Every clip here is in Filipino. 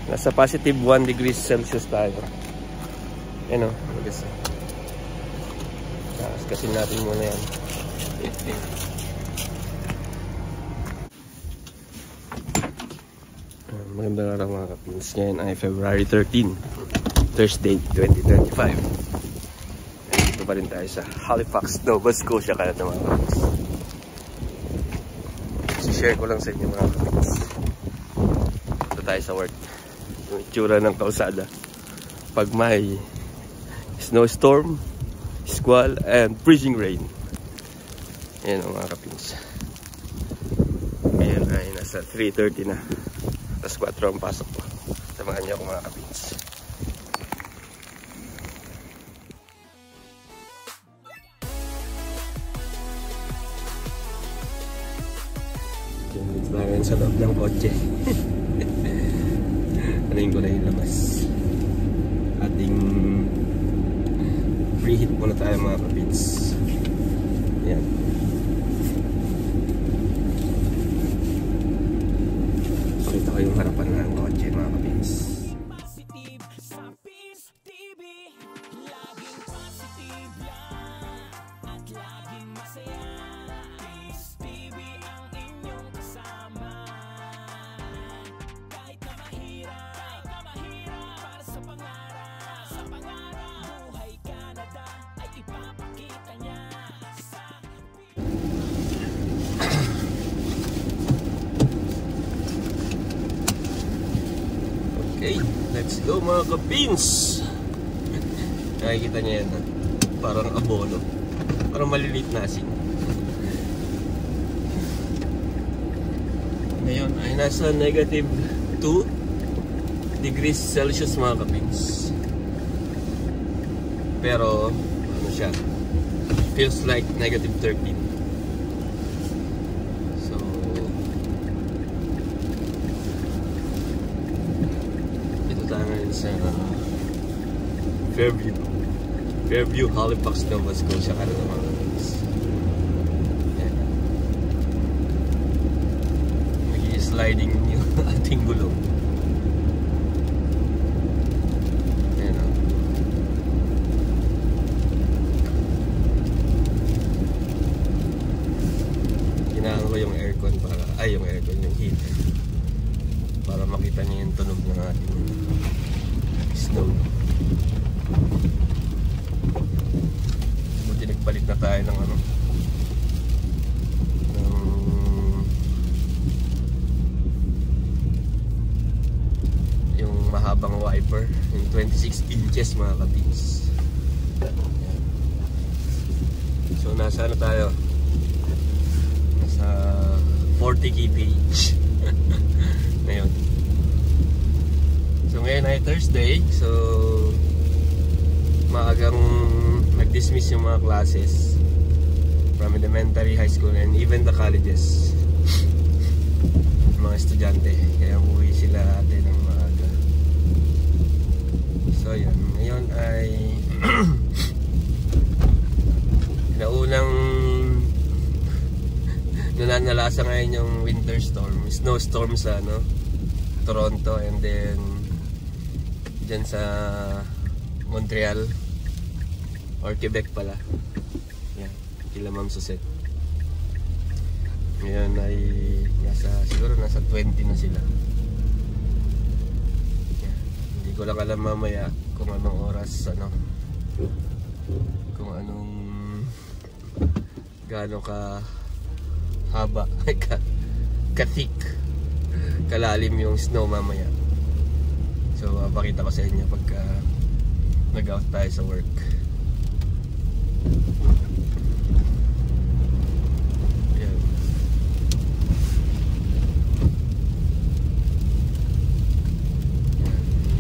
Nasa positive 1 degrees Celsius tayo. Ayan o, kasi kasin natin muna yan. Magandang araw mga kapins. Ngayon ay February 13, Thursday 2025. Dito pa rin tayo sa Halifax, Nova Scotia, Canada mga kapins. Share ko lang sa inyo mga kapins. Dito tayo sa work. Yung itsura ng kalsada pag may snowstorm, squall, and freezing rain. Ayan o mga kapins. Ngayon ay nasa 3:30 na. Tapos 4 ang pasok ko. Samahan niyo ako mga kapins. Yung namin sa loob ng kotse. Anin ko na yung labas. Ating preheat muna tayo mga kapins. Yan. Pakita ko yung harapan ng kotse mga kapins. Okay, let's go mga kapins. Nakikita niya yan ha? Parang abono. Parang maliliit na asin. Ngayon ay nasa negative 2 degrees Celsius mga kapins. Pero ano siya, feels like negative 13. Sa Fairview, Halifax, Nova Scotia, Canada mga kapins. Nag-i-sliding yung ating gulong. Ayan o. Kinahan ko yung aircon para, yung heater para makita niyo yung tunog ng ating snow. Buti nagpalit na tayo ng ano, yung mahabang wiper, yung 26 inches mga kapins. So nasa ano tayo, nasa 40 kph ngayon. So ngayon ay Thursday, so maagang nag-dismiss yung mga classes from elementary, high school, and even the colleges. Mga estudyante, kaya umuwi sila ate ng maaga. So yan, ngayon ay naunang nananalasa ngayon yung winter storm, snowstorm sa Toronto, and then dyan sa Montreal or Quebec pala. Yan, kila Ma'am Suset. Ngayon ay siguro nasa 20 na sila. Yan. Hindi ko lang alam mamaya kung anong oras, kung anong gaano ka haba, ka-thick, kalalim yung snow mamaya. So pakita ko sa inyo pagka nag-out tayo sa work. Yan.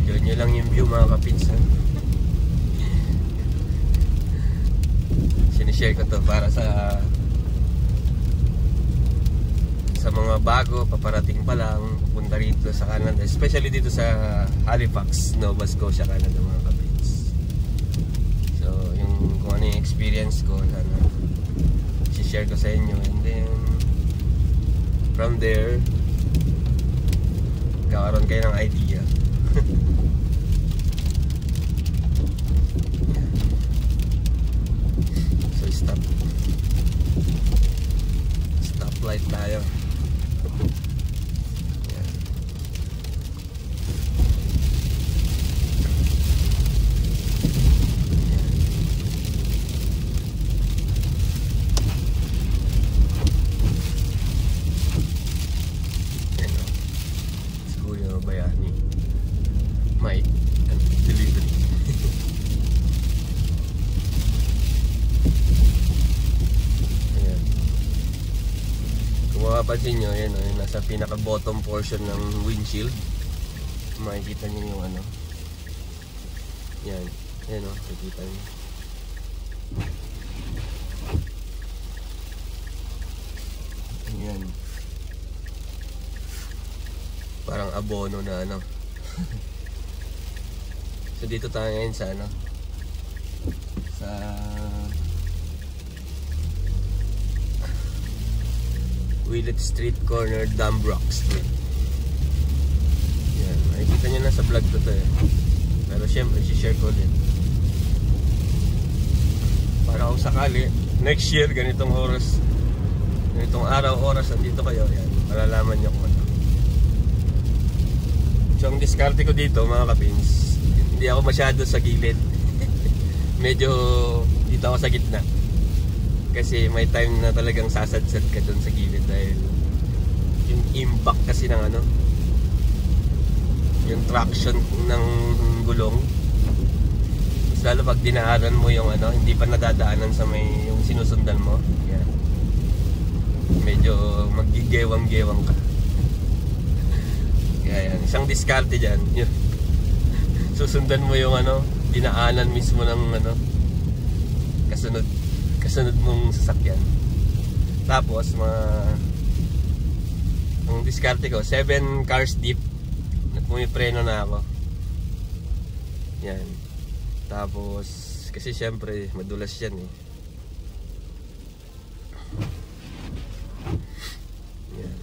Yan. Yun lang yung view mga kapinsan. Sinishare ko to para sa mga bago, paparating pa lang, punta rito sa Canada, especially dito sa Halifax, Nova Scotia, Canada mga kapits. So, yung kung ano yung experience ko, sana i-share ko sa inyo, and then from there, kakaroon kayo ng idea ulit tayo. Yan. Yan o. Siguro yung bayani. May delivery. Ayan. Kung mapapansin nyo, yan o, yung nasa pinaka bottom portion ng windshield, makikita nyo yung ano. Yan. Yan o, makikita nyo. Yan. Parang abono na ano. So dito tayo ngayon sa ano, sa Willett Street corner, Dambrook Street. Yan, makikita nyo na sa vlog ko to eh. Pero syempre, share ko din para kung sakali next year, ganitong oras, ganitong araw, oras nandito kayo, yan, malalaman nyo kung ano. So ang diskarte ko dito mga kapins, hindi ako masyado sa gilid. Medyo dito ako sa gitna. Kasi may time na talagang sasadsad ka doon sa gilid dahil yung impact kasi ng ano, yung traction ng gulong. Mas lalo pag dinaanan mo yung ano, hindi pa nadadaanan sa may yung sinusundan mo. Yan. Medyo magigewang-gewang ka. Kaya yan, isang diskarte dyan. Yun. Susundan mo yung ano, dinaanan mismo ng ano, kasunod mong sasakyan. Tapos ang diskarte ko, 7 cars deep, pumipreno na ako. Yan. Tapos kasi syempre madulas yan eh. Yan.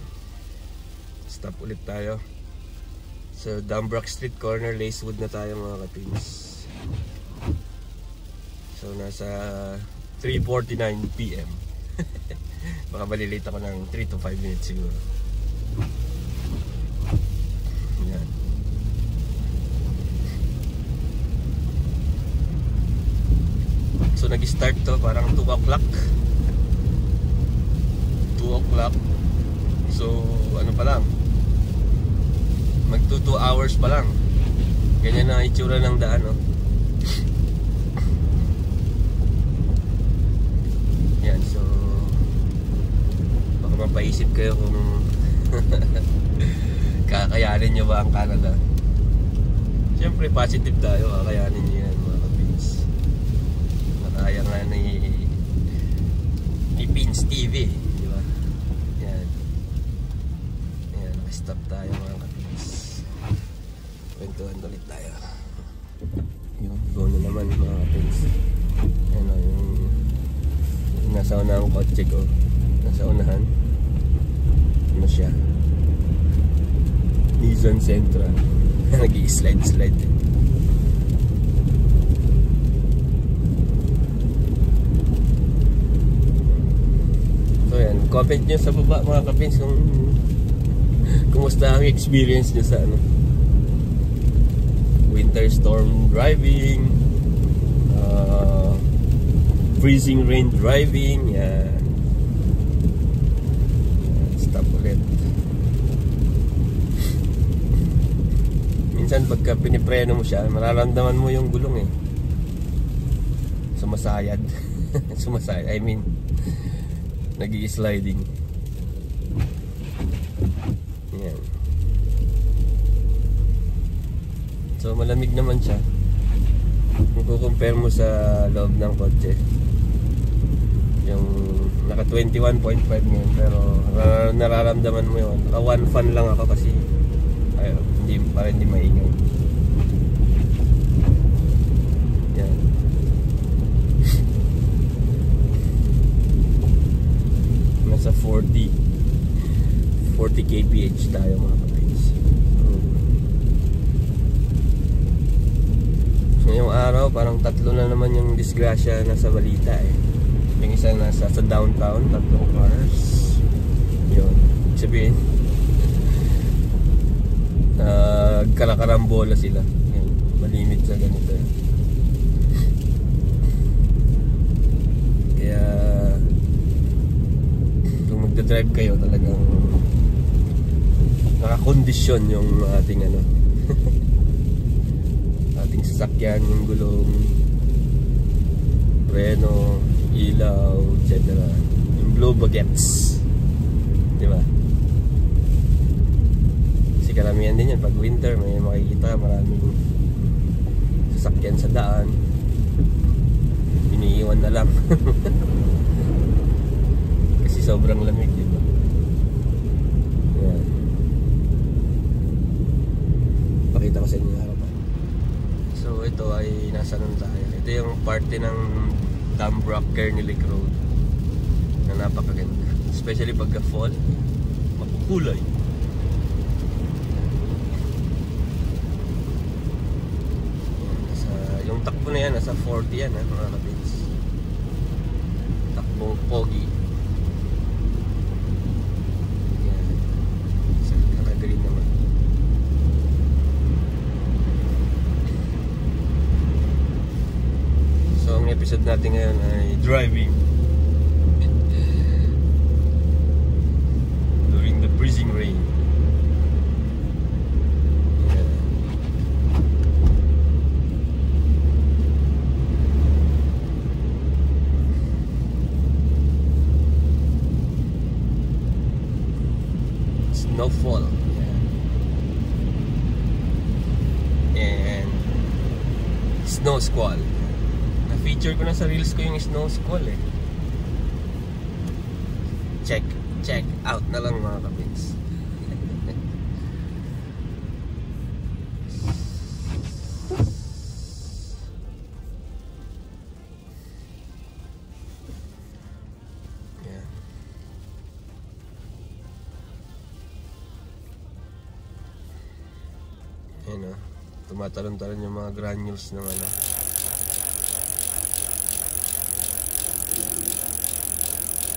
Stop ulit tayo. So Dambrook Street corner, Lacewood na tayo mga kapins. So nasa 3:49 PM. Baka malilate ako ng 3 to 5 minutes siguro. Yan. So nag-start to parang 2 o'clock. 2 o'clock. So ano pa lang, mag 2 hours pa lang. Ganyan na itsura ng daan, no? Yan, so baka mapaisip kayo kung kakayanin nyo ba ang Canada. Siyempre positive tayo, kakayanin nyo yan mga kapins. Nakaya nga ni Pins TV, di ba? Yan. Yan, stop tayo mga kapins. Kwentuhan ulit tayo. Yung go na naman mga kapins. Yan o, yung nasa unahang kotse ko. Nasa unahan. Ano siya? Nissan Sentra. Nag-i-slide-slide eh. So yan, comment nyo sa baba mga kapins kung kumusta ang experience nyo sa ano, winter storm driving, freezing rain driving. Yan. Stop ulit. Minsan pagka pinipreno mo siya, mararamdaman mo yung gulong eh, sumasayad. Sumasayad, I mean nag-i-sliding. Yan. So malamig naman siya kung kukumpare mo sa loob ng kotse. Yung naka 21.5 ngayon, pero nararamdaman mo yun. Naka 1 fan lang ako kasi para hindi maingay. Yan. Nasa 40 kph tayo mga kapits. Ngayong araw parang 3 na naman yung disgrasya na sa balita eh. Yung isa nasa sa downtown, 3 cars. yun. Ibig sabihin, kalakarambola sila. Yan, malimit sa ganito. Kaya kung magdadrive kayo, talagang nakakondisyon yung ating ating sasakyan, yung gulong, preno, ilaw, etc. Yung blow bagets, di ba? Kasi karamihan din yan pag winter, may makikita maraming sasakyan sa daan, iniiwan na lang. Kasi sobrang lamig, di ba? Yan. Pakita ko sa inyo yung harapan. So ito ay nasa nun tayo. Ito yung parte ng Tambrook Kearney Lake Road na napakaganda, especially pagka fall, makukulay. Yung takbo na yan, nasa 40 yan mga kapits. Takbo pogi. Yan. Sa naka-green naman. So ang episode natin ngayon ay driving during the freezing rain. Snowfall. And snow squall. Na-feature ko na sa reels ko yung snow squall eh. Check out na lang mga kapits. Ayan o, tumatalon-talon yung mga granules ng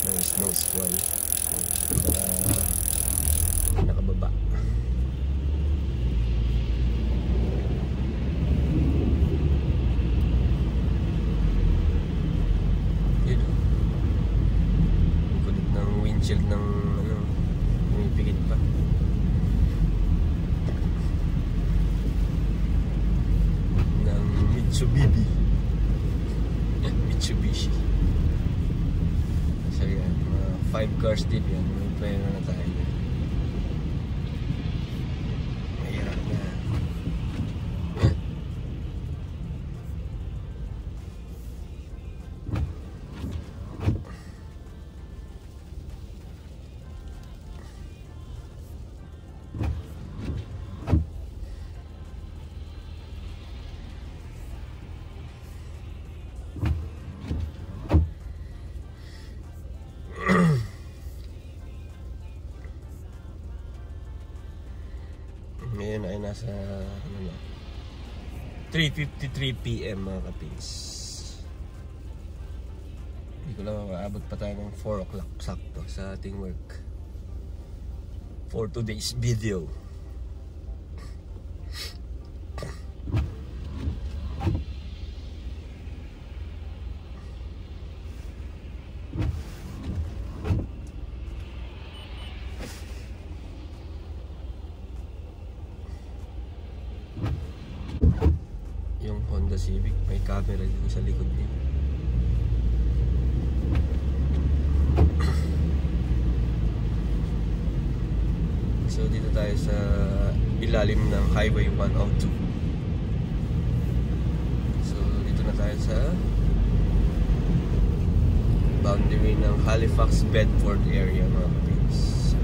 ng snow squall. Nakababa. Yun o, ang kulit ng windshield ng pumipikit pa. Mitsubishi. So yan, mga 5 cars deep yan. May plano na tayo. Mahirap na. 3:53 PM mga kapins. Hindi ko lang makaabot pa tayo ng 4 o'clock sakto sa ating work for today's video. Honda Civic, may camera dito sa likod niya. So dito tayo sa ilalim ng Highway 102. So dito na tayo sa boundary ng Halifax, Bedford area mga kapits.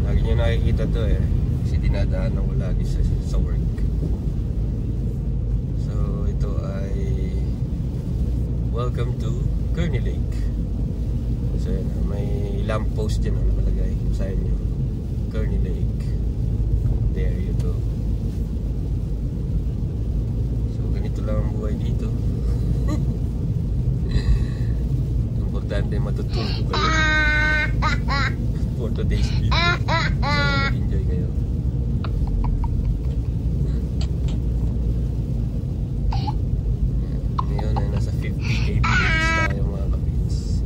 Lagi nyo nakikita to eh, kasi dinadaanan ko lagi sa work. So ito ay welcome to Kearney Lake. So yan, may lamppost dyan na nakalagay sa inyo, Kearney Lake. There you go. So ganito lang ang buhay dito. Importante matutulog kayo for today's video. So enjoy kayo. Ngayon ay nasa 50 kph tayo mga kapits.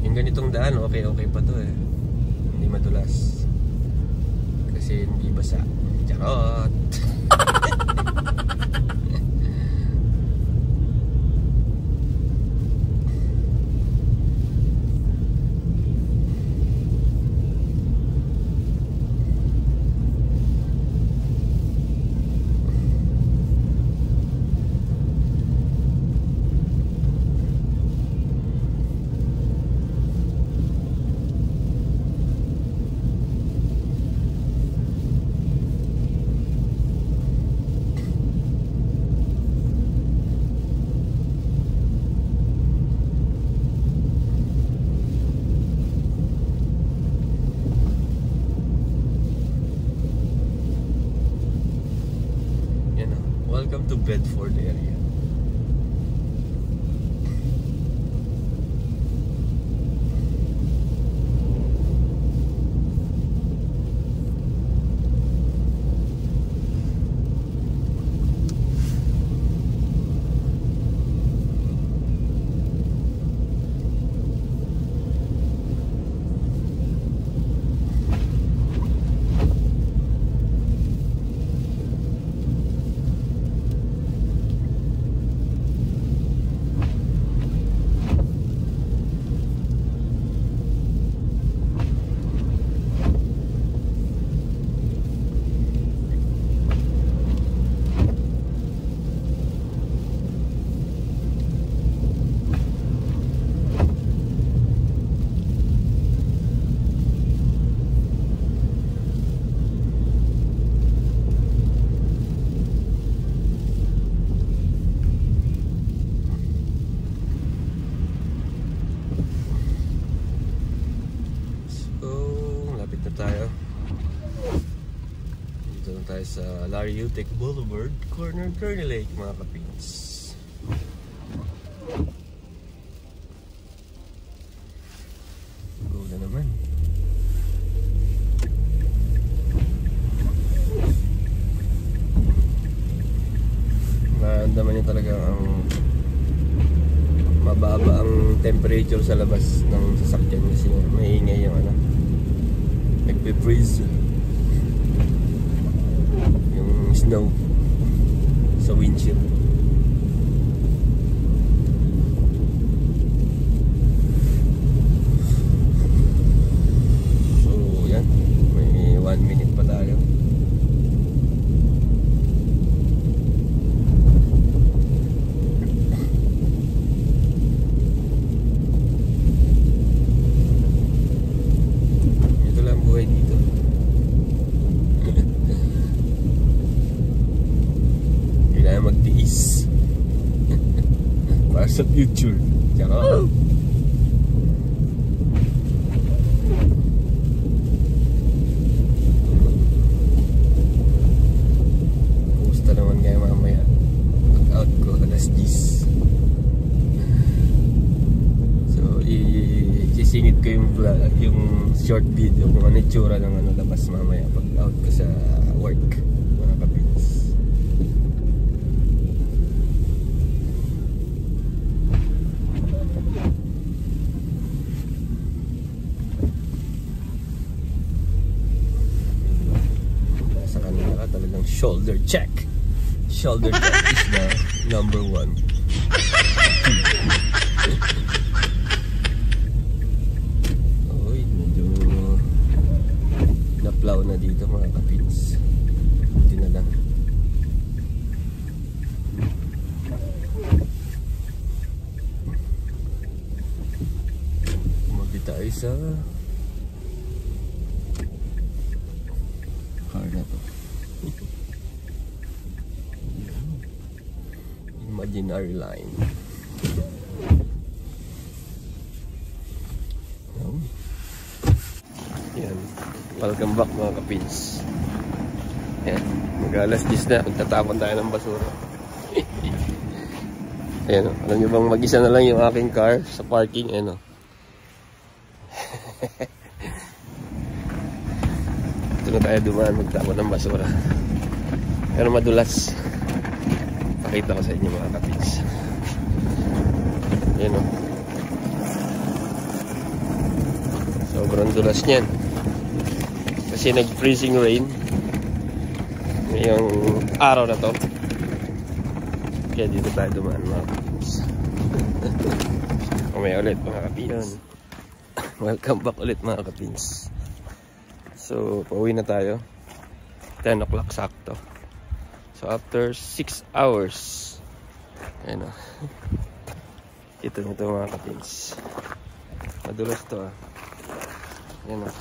Yung ganitong daan okay pa to eh, hindi madulas kasi hindi basa. Charot. Welcome to Bedford area. Tayo sa Larry Utek Boulevard, corner Kearney Lake mga kapins. Go na naman. Naandaman niyo talaga ang mababa ang temperature sa labas ng sasakyan kasi maingay yung ano, nagpe-freeze snow sa windshield. So yan, may 1 minute pa tayo. Ito lang buhay dito. Magtiis para sa future. Charot. Kumusta naman kayo mamaya pag out ko alas 10? So isisingit ko yung short video kung ano itsura ng ano labas mamaya pag out ko sa work mga kapits. Talagang shoulder check. Shoulder check is the number one. Oy, medyo na-plow na dito mga kapits. Buti na lang. Umabi tayo sa car na to. Imaginary line. Yan. Welcome back mga kapins. Yan. Mag-alas 10 na. Magtatapon tayo ng basura. Ayan o. Alam nyo bang mag-isa na lang yung aking car sa parking? Ayan o. Ito na tayo dumaan magtapon ng basura. Pero madulas. Pakita ko sa inyo mga kapits. Ayan o. Sobrang dulas niyan. Kasi nag-freezing rain ngayong araw na to. Kaya dito tayo dumaan mga kapits. Kumaya ulit mga kapits. Welcome back ulit mga kapits. So pauwi na tayo. 10 o'clock sakto. So after 6 hours. Ayan o. Ito nito mga kapits. Madulas to ah. Ayan o.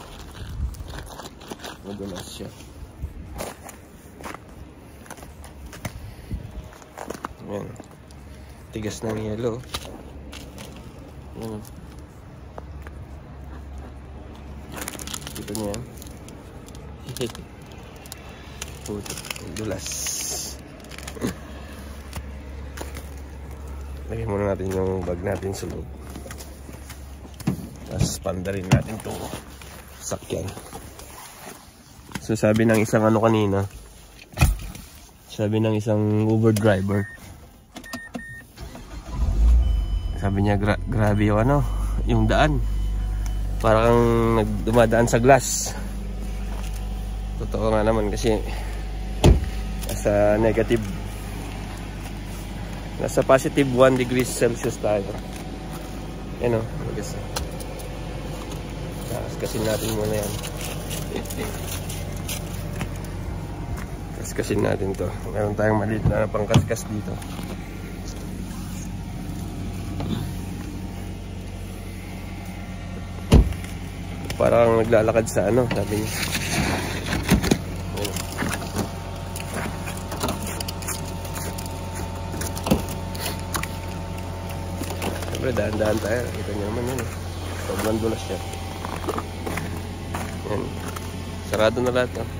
Madulas siya. Ayan. Tigas ng yelo. Ayan. Ito niya. Puto. Dulas. Lagyan muna natin yung bag natin sa loob. Tapos pandarin natin itong sakyan. So sabi ng isang ano kanina, sabi ng isang Uber driver, sabi niya grabe yung ano, yung daan parang dumadaan sa glass. Totoo nga naman kasi nasa positive 1 degrees Celsius tayo. Yan o, kaskasin natin muna yan. Kaskasin natin to. Meron tayong maliit na pangkaskas dito. Parang naglalakad sa ano, sabi niya. Siyempre, dahan-dahan tayo. Kita niyo naman yun. Sobrang dulas siya. Yan. Sarado na lahat. Oh.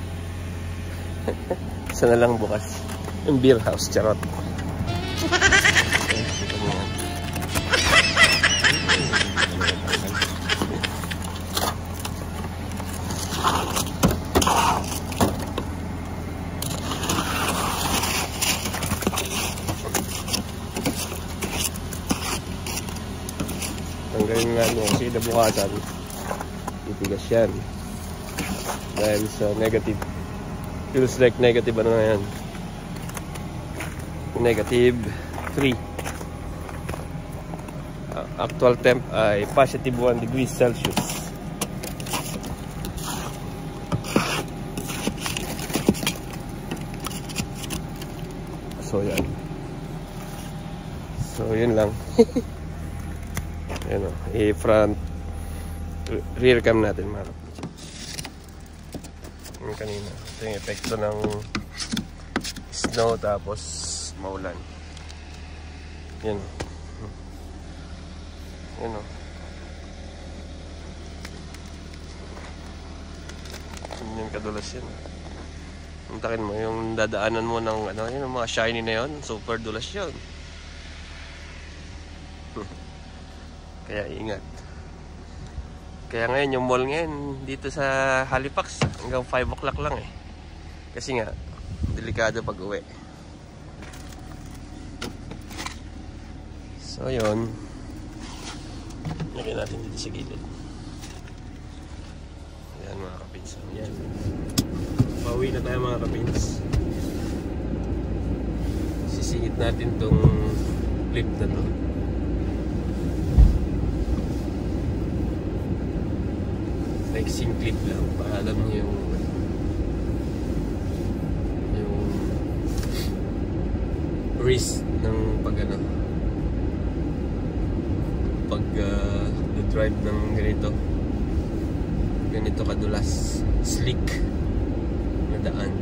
Isa na lang bukas. Yung beer house, charot. Tanggalin natin yung kasi nabukasan. Titigas yan. Dahil sa negative. Feels like negative ano na yan. Negative 3. Actual temp ay positive 1 degrees Celsius. So yan. So yun lang. Ayan o, i-front rear cam natin mga kapatid. Yung kanina, ito yung epekto ng snow tapos maulan. Yan. Yan o. Yung kadulas yan. Puntakin mo yung dadaanan mo ng ano, yung mga shiny na yun, super dulas yun. Kaya ingat. Kaya ngayon yung mall ngayon dito sa Halifax hanggang 5 o'clock lang eh. Kasi nga delikado pag uwi. So yun. Lagyan natin dito sa gilid. Ayan mga kapins. Ayan. Pauwi na tayo mga kapins. Sisingit natin tong clip na to. Flexing clip lang para alam niyo yung risk ng pag drive ng ganito kadulas, slick na daan.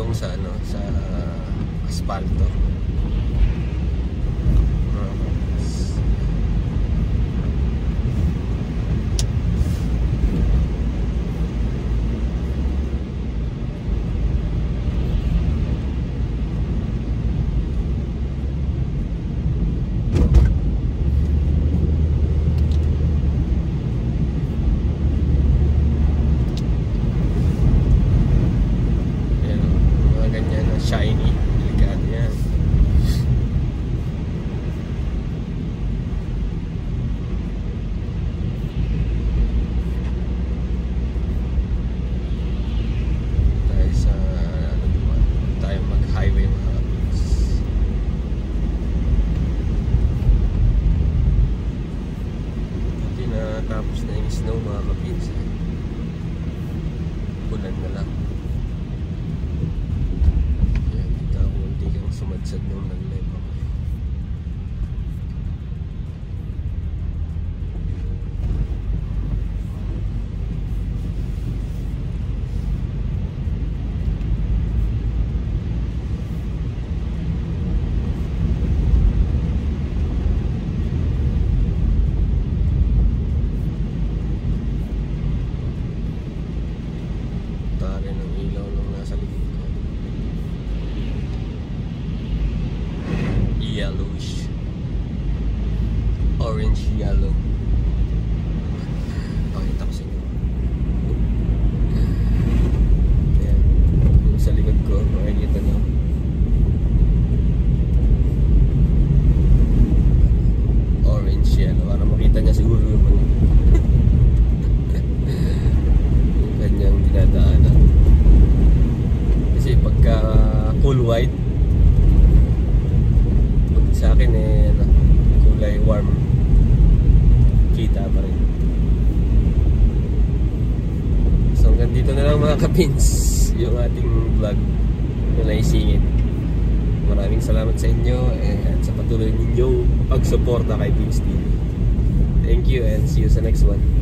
gulong sa ano, sa asfalto. Shiny, delikado yan. Tayo sa ano naman, tayo mag-highway mga kapits. Buti na tapos na yung snow mga kapits. Ulan na lang. Sumadsad nung nag-live ako. Tari ng ilaw nung nasa likod ko. Yellowish, orange yellow. Pakita ko sa inyo. Ayan, yung sa likod ko makikita nyo orange yellow. Para makita niya siguro yung ano yung kanyang dinadaanan. Kasi pagka full white sa akin kulay warm, kita pa rin. So hanggang dito na lang mga kapins yung ating vlog na naisingit. Maraming salamat sa inyo at sa patuloy ninyo pagsuporta kay Pins TV. Thank you and see you sa next one.